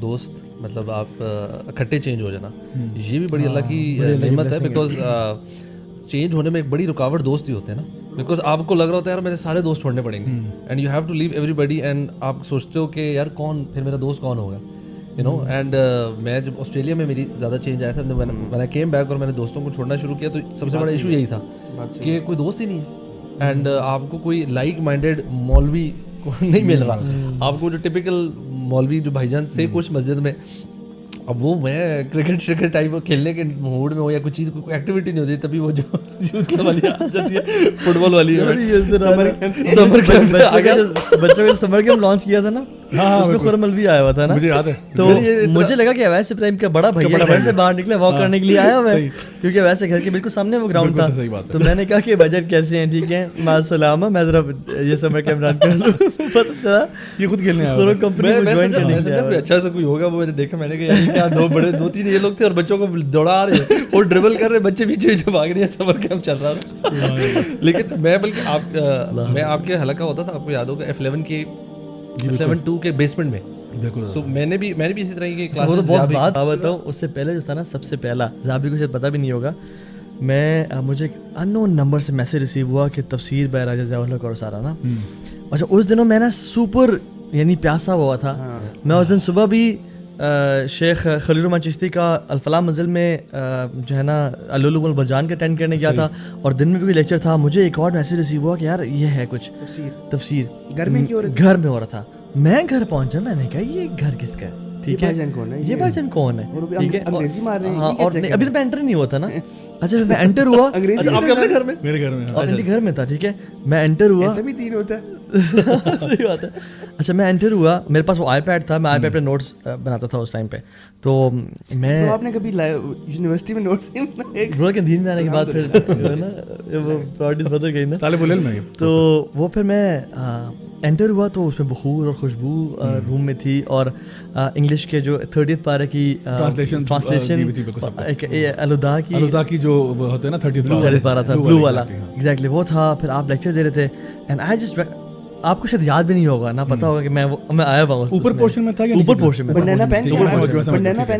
دوست مطلب آپ اکٹھے چینج ہو جانا, یہ بھی بڑی اللہ کی نعمت ہے, بیکاز چینج ہونے میں ایک بڑی رکاوٹ دوست ہی ہوتے ہیں نا, بیکاز آپ کو لگ رہا ہوتا ہے یار میرے سارے دوست چھوڑنے پڑیں گے, and you have to leave everybody, and آپ سوچتے ہو کہ یار کون پھر میرا دوست کون ہوگا, یو نو. اینڈ میں جب آسٹریلیا میں میری زیادہ چینج آیا تھا, when I came back اور میں نے دوستوں کو چھوڑنا شروع کیا, تو سب سے بڑا ایشو یہی تھا کہ کوئی دوست ہی نہیں ہے, اینڈ آپ کو کوئی لائک مائنڈیڈ مولوی نہیں مل رہا. آپ کو جو ٹپیکل مولوی جو بھائی جان سے کچھ مسجد میں, اب وہ میں کرکٹ ٹائپ کھیلنے کے موڈ میں ہو یا کوئی چیز کوئی ایکٹیویٹی نہیں ہوتی, تبھی وہ جو یوتھ کلب والی آ جاتی ہے, فٹ بال والی سمر کیمپ بچوں کا سمر کیمپ لانچ کیا تھا نا, اس میں خرم الوی آیا ہوا تھا نا, مجھے یاد ہے. تو مجھے لگا کہ ویسے پرائم کا بڑا بھائی گھر سے باہر نکلے واک کرنے کے لیے آیا ہوا ہے, کیونکہ ویسے گھر کے بالکل سامنے وہ گراؤنڈ تھا. تو میں نے کہا کہ بجٹ کیسے ہیں, ٹھیک ہے مع السلامہ, میں ذرا یہ سمر کیمپ رن کر لوں. یہ خود کھیلنے آیا کمپنی میں جوائن کرنے کے لیے اچھا سا کوئی ہوگا, وہ میں نے دیکھا, میں نے کہا کیا دو تین یہ لوگ تھے اور بچوں کو دوڑا رہے ہیں اور ڈربل کر رہے, بچے پیچھے پیچھے بھاگ رہے ہیں, سمر کیمپ چل رہا تھا. لیکن میں بلکہ میں آپ کے حلقہ ہوتا تھا, آپ کو یاد ہوگا F11 کے بیسمنٹ میں. سو میں نے بھی اسی طرح کی کلاسز. بہت بات بتاؤں, اس سے پہلے جو تھا نا, سب سے پہلا زابی کو شاید پتہ بھی نہیں ہوگا, مجھے ایک ان نون نمبر سے میسج ریسیو ہوا کہ تفسیر بائی راجہ ضیاء الحق اور سارا نا. اچھا اس دنوں میں نا سپر یعنی پیاسا ہوا تھا. میں اس دن صبح بھی شیخ خلیل الرحمن چشتی کا الفلاح منزل میں جو ہے نا علول البجان کا اٹینڈ کرنے گیا تھا, اور دن میں بھی لیکچر تھا. مجھے ایک اور میسج ریسیو ہوا کہ یار یہ ہے کچھ تفسیر گھر میں ہو رہا تھا. میں گھر پہنچا, میں نے کہا یہ گھر کس کا ہے, ٹھیک ہے یہ بھائی جان کون ہے, ٹھیک ہے, اور ابھی تو میں انٹر نہیں ہوا تھا نا. اچھا میں انٹر ہوا اپنے گھر میں, میرے گھر میں, اور ان کے گھر میں تھا, ٹھیک ہے. میں انٹر ہوا, ایسا بھی دین ہوتا ہے, صحیح بات ہے. اچھا میں انٹر ہوا, میرے پاس وہ آئی پیڈ تھا, میں آئی پیڈ پہ نوٹس بناتا تھا اس ٹائم پہ. تو میں آپ نے کبھی یونیورسٹی میں نوٹس برو کے دین میں آنے کے بعد پھر نا وہ پراورٹیز بدل گئی نا, طالب العلم میں. تو وہ پھر میں انٹر ہوا تو اس میں بخور اور خوشبو روم میں تھی, اور انگلش کے جو 30th پارے کی ٹرانسلیشن الدا کی جو ہوتے ہیں نا 30th پارا تھا, بلو والا, ایگزیکٹلی وہ تھا. پھر آپ لیکچر دے رہے تھے, اینڈ آئی جسٹ, آپ کو شاید یاد بھی نہیں ہوگا, نہ پتا ہوگا کہ میں آیا ہوا ہوں. اوپر پورشن میں تھا, اوپر پورشن میں,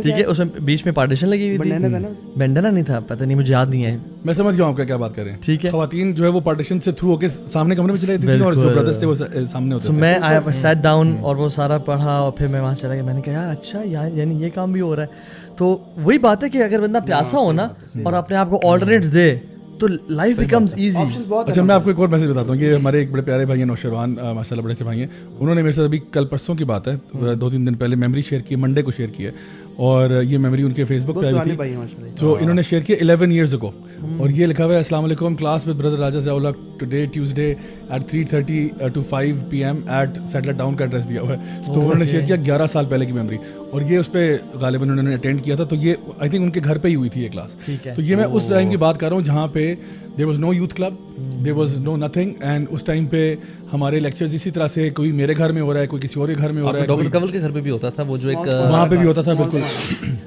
ٹھیک ہے, اس میں بیچ میں پارٹیشن لگی ہوئی تھی. بینڈانا نہیں تھا, پتہ نہیں, مجھے یاد نہیں ہے. میں سمجھ گیا ہوں آپ کیا بات کر رہے ہیں, ٹھیک ہے. خواتین جو ہے وہ پارٹیشن سے تھرو ہو کے سامنے کمرے میں چلے جاتی تھیں, اور جو برادرز تھے وہ سامنے ہوتے تھے. میں آیا, سیٹ ڈاؤن, اور وہ سارا پڑھا, اور پھر میں وہاں چلا گیا. میں نے کہا یار اچھا یعنی یہ کام بھی ہو رہا ہے. تو وہی بات ہے کہ اگر بندہ پیاسا ہو نا اور اپنے آپ کو آلٹرنیٹس دے تو لائف بیکمز ایزی. اچھا میں آپ کو ایک اور میسج بتاتا ہوں. یہ ہمارے ایک بڑے پیارے بھائی ہیں نوشروان, ماشاء اللہ بڑے اچھے بھائی ہیں. انہوں نے میرے ساتھ ابھی کل پرسوں کی بات ہے, 2-3 دن پہلے میموری شیئر کی, منڈے کو شیئر کی ہے, اور یہ میموری ان کے فیس بک پہ آئی تھی. تو انہوں نے شیئر کیا 11 years ago, اور یہ لکھا ہوا ہے السلام علیکم, class with brother Raja Zia ul-Haq today Tuesday at 3:30 to 5 PM at Satellite Town کا ایڈریس دیا ہوا ہے. تو انہوں نے شیئر کیا 11 سال پہلے کی میموری, اور یہ اس پہ غالباً انہوں نے اٹینڈ کیا تھا. تو یہ آئی تھنک ان کے گھر پہ ہی ہوئی تھی یہ کلاس. تو یہ میں اس ٹائم کی بات کر رہا ہوں جہاں پہ there was no youth club, there was no nothing, and اس ٹائم پہ ہمارے لیکچرز اسی طرح سے کوئی میرے گھر میں ہو رہا ہے, کوئی کسی اور کے گھر میں ہو رہا ہے. ڈاکٹر کنول کے گھر پہ بھی ہوتا تھا, وہ جو ایک وہاں پہ بھی ہوتا تھا, بالکل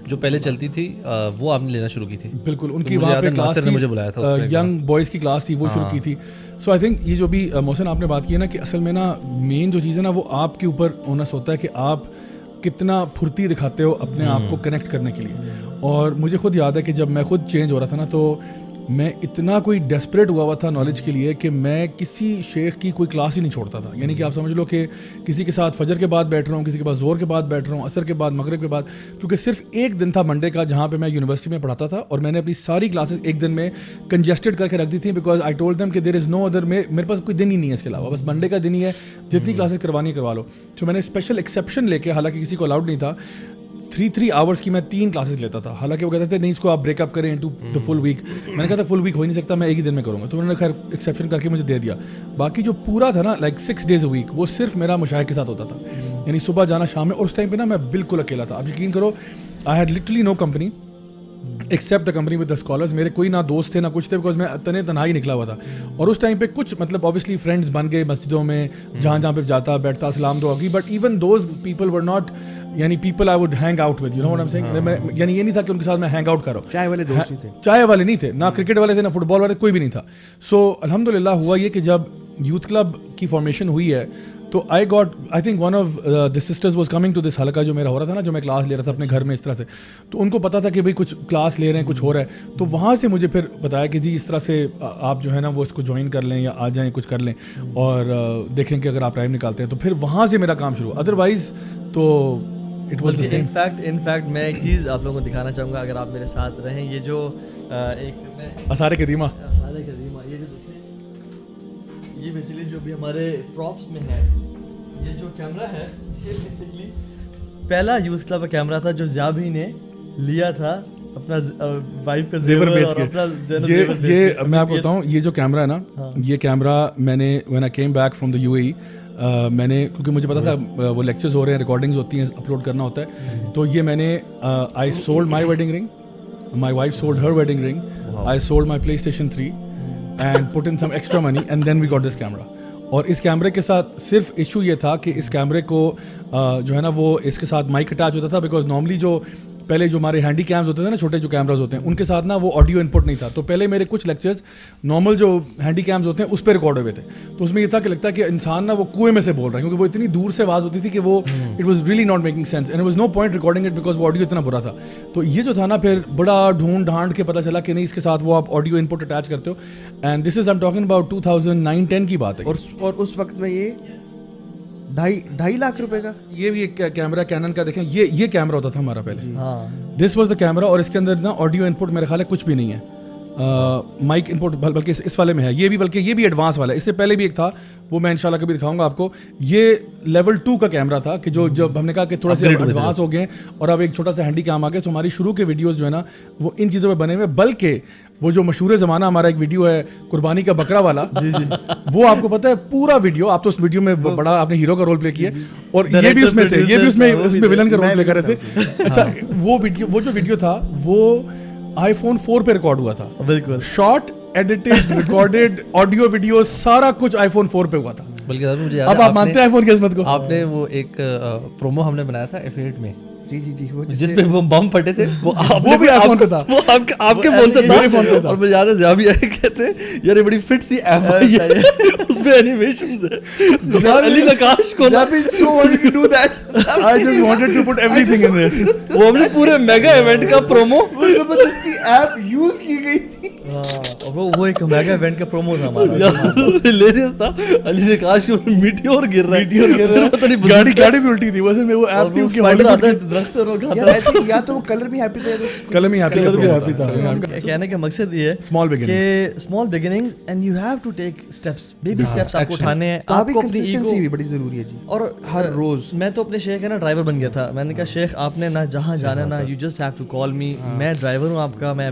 جو پہلے چلتی تھی وہ آپ نے لینا شروع کی تھی. بالکل ان کی وہاں پہ کلاس نے مجھے بلایا تھا, ینگ بوائز کی کلاس تھی, وہ شروع کی تھی. سو آئی تھنک یہ جو بھی محسن آپ نے بات کی ہے نا, کہ اصل میں نا مین جو چیز ہے نا وہ آپ کے اوپر اونس ہوتا ہے کہ آپ کتنا پھرتی دکھاتے ہو اپنے آپ کو کنیکٹ کرنے کے لیے. اور مجھے خود یاد ہے کہ جب میں خود چینج ہو رہا تھا نا, تو میں اتنا کوئی ڈیسپریٹ ہوا تھا نالج کے لیے کہ میں کسی شیخ کی کوئی کلاس ہی نہیں چھوڑتا تھا. یعنی کہ آپ سمجھ لو کہ کسی کے ساتھ فجر کے بعد بیٹھ رہا ہوں, کسی کے پاس زور کے بعد بیٹھ رہا ہوں, عصر کے بعد, مغرب کے بعد, کیونکہ صرف ایک دن تھا منڈے کا جہاں پہ میں یونیورسٹی میں پڑھاتا تھا, اور میں نے اپنی ساری کلاسز ایک دن میں کنجسٹڈ کر کے رکھ دی تھیں, بیکاز آئی ٹولڈ دیم کہ دیر از نو ادر, میرے پاس کوئی دن ہی نہیں ہے اس کے علاوہ, بس منڈے کا دن ہی ہے, جتنی کلاسز کروانی کروا لو. تو میں نے اسپیشل ایکسیپشن لے کے, حالانکہ کسی کو الاؤڈ نہیں تھا, 3 hours کی میں 3 کلاسز لیتا تھا. حالانکہ وہ کہتے تھے نہیں اس کو آپ بریک اپ کریں انٹو دا فل ویک. میں نے کہا تھا فل ویک ہو ہی نہیں سکتا, میں ایک ہی دن میں کروں گا. تو انہوں نے خیر ایکسیپشن کر کے مجھے دے دیا. باقی جو پورا تھا نا لائک 6 days a week, وہ صرف میرا مشاہد کے ساتھ ہوتا تھا. یعنی صبح جانا شام میں, اور اس ٹائم پہ نا میں بالکل اکیلا تھا. آپ یقین کرو, I had literally no company except the company with the scholars. میرے کوئی نہ دوست تھے نہ کچھ تھے, بیکاز میں تنہائی نکلا ہوا تھا. اور اس ٹائم پہ کچھ مطلب اوبیسلی فرینڈس بن گئے مسجدوں میں, جہاں پہ جاتا بیٹھتا سلام دعا کی, but even those people were not یعنی people I would hang out with, you know what I am seeing. یعنی یہ نہیں تھا کہ ان کے ساتھ میں ہینگ آؤٹ کروں. چائے والے دوست نہیں تھے, چائے والے نہیں تھے, نہ کرکٹ والے تھے, نہ فٹ بال والے, کوئی بھی نہیں تھا. سو الحمد للہ ہوا یہ کہ جب یوتھ کلب کی فارمیشن ہوئی ہے تو I think one of the sisters was coming to this حلقہ جو میرا ہو رہا تھا نا, جو میں کلاس لے رہا تھا اپنے گھر میں اس طرح سے, تو ان کو پتا تھا کہ بھائی کچھ کلاس لے رہے ہیں, کچھ ہو رہا ہے, تو وہاں سے مجھے پھر بتایا کہ جی اس طرح سے آپ جو ہے نا وہ اس کو جوائن کر لیں یا آ جائیں, کچھ کر لیں اور دیکھیں کہ اگر آپ ٹائم نکالتے ہیں, تو پھر وہاں سے میرا کام شروع. ادروائز تو it was the same. In fact میں ایک چیز آپ لوگوں کو دکھانا چاہوں گا, اگر آپ میرے ساتھ رہیں, یہ جو ایک آثار قدیمہ یہ جو یہ بیسیکلی جو بھی ہمارے پراپس میں ہے, یہ جو کیمرہ ہے یہ بیسیکلی پہلا یوز کلب کا کیمرہ تھا جو ضیاء بھائی نے لیا تھا اپنا وائف کا زیور بیچ کے. یہ میں آپ کو بتاؤں, یہ جو کیمرہ ہے نا, یہ کیمرہ میں نے when I came back from the UAE, میں نے کیونکہ مجھے پتا تھا وہ لیکچرز ہو رہے ہیں, ریکارڈنگز ہوتی ہیں, اپلوڈ کرنا ہوتا ہے, تو یہ میں نے I sold my wedding ring, my wife sold her wedding ring, I sold my PlayStation 3 and put in some extra money and then we got this camera. اور اس کیمرے کے ساتھ صرف ایشو یہ تھا کہ اس کیمرے کو جو ہے نا وہ اس کے ساتھ مائک اٹیچ ہوتا تھا, بیکاز نارملی جو پہلے جو ہمارے ہینڈی کیمز ہوتے تھے نا, چھوٹے جو کیمراز ہوتے ہیں, ان کے ساتھ نا وہ آڈیو انپٹ نہیں تھا. تو پہلے میرے کچھ لیکچرز نارمل جو ہینڈی کیمز ہوتے ہیں اس پہ ریکارڈ ہوئے تھے, تو اس میں یہ تھا کہ لگتا ہے کہ انسان نا وہ کنویں میں سے بول رہا ہے, کیونکہ وہ اتنی دور سے آواز ہوتی تھی کہ وہ it was really not making sense and was no point recording it because وہ آڈیو اتنا برا تھا. تو یہ جو تھا نا پھر بڑا ڈھونڈ ڈھانڈ کے پتہ چلا کہ نہیں, اس کے ساتھ وہ آپ آڈیو انپٹ اٹیچ کرتے ہو, and this is I am talking about 2009-10 کی بات ہے. اور اس وقت میں یہ 2.5 لاکھ روپے کا یہ بھی ایک کیمرہ کینن کا, دیکھیں یہ کیمرہ ہوتا تھا ہمارا پہلے, ہاں دس واز دا کیمرہ, اور اس کے اندر نا آڈیو انپٹ میرے خیال ہے کچھ بھی نہیں ہے, مائک انپٹ بلکہ اس والے میں ہے, یہ بھی بلکہ یہ بھی ایڈوانس والا ہے. اس سے پہلے بھی ایک تھا, وہ میں انشاءاللہ کبھی دکھاؤں گا آپ کو. یہ لیول 2 کا کیمرہ تھا کہ جو جب ہم نے کہا کہ تھوڑا سا ایڈوانس ہو گئے اور اب ایک چھوٹا سا ہینڈی کام آ گیا, تو ہماری شروع کے ویڈیوز جو ہے نا وہ ان چیزوں پہ بنے ہوئے. بلکہ وہ جو مشہور زمانہ ہمارا ایک ویڈیو ہے قربانی کا بکرا والا, وہ آپ کو پتہ ہے پورا ویڈیو, آپ تو اس ویڈیو میں بڑا آپ نے ہیرو کا رول پلے کیا, اور یہ بھی اس میں تھے, یہ بھی اس میں ولن کا رول پلے کر رہے تھے. اچھا وہ جو ویڈیو تھا وہ آئی فون 4 پہ ریکارڈ ہوا تھا, بالکل short edited recorded audio video سارا کچھ آئی فون 4 پہ ہوا تھا. بلکہ مجھے اب آپ مانتے ہیں آئی فون کی عظمت کو. آپ نے وہ ایک پرومو ہم نے بنایا تھا F8 میں, جی وہ جس پہ وہ بم پھٹے تھے, وہ بھی آئی فون پہ تھا, وہ آپ کے فون سے تھا. اور مجھے یاد ہے ضیاء بھی کہتے ہیں یار یہ بڑی فٹ سی ایپ ہے, اس میں اینیمیشنز ہے. علی نقاش کو I just wanted to put everything in there. وہ ہم نے پورے میگا ایونٹ کا پرومو زبردستی ایپ یوز کی گئی تھی. وہ ایک میگا ایونٹ کا پرومو تھا ہمارا, ہلیریس تھا. علی نقاش کے اوپر میٹیور گر رہا ہے, گاڑی بھی الٹی تھی. ویسے میں وہ ایپ تھی کہ درخت سے روک یار یا تو وہ کلر بھی ہیپی تھا, کلر میں ہیپی تھا. کہنے کا مقصد یہ ہے small beginning and you have to take steps, baby steps آپ کو اٹھانے ہیں. آپ کو اپنی کنسسٹنسی بھی بڑی ضروری ہے جی, اور ہر روز. میں تو اپنے شیخ ہے نا ڈرائیور بن گیا تھا. میں نے کہا شیخ آپ نے نہ جہاں جانا نا, you just have to call me, میں ڈرائیور ہوں آپ کا, میں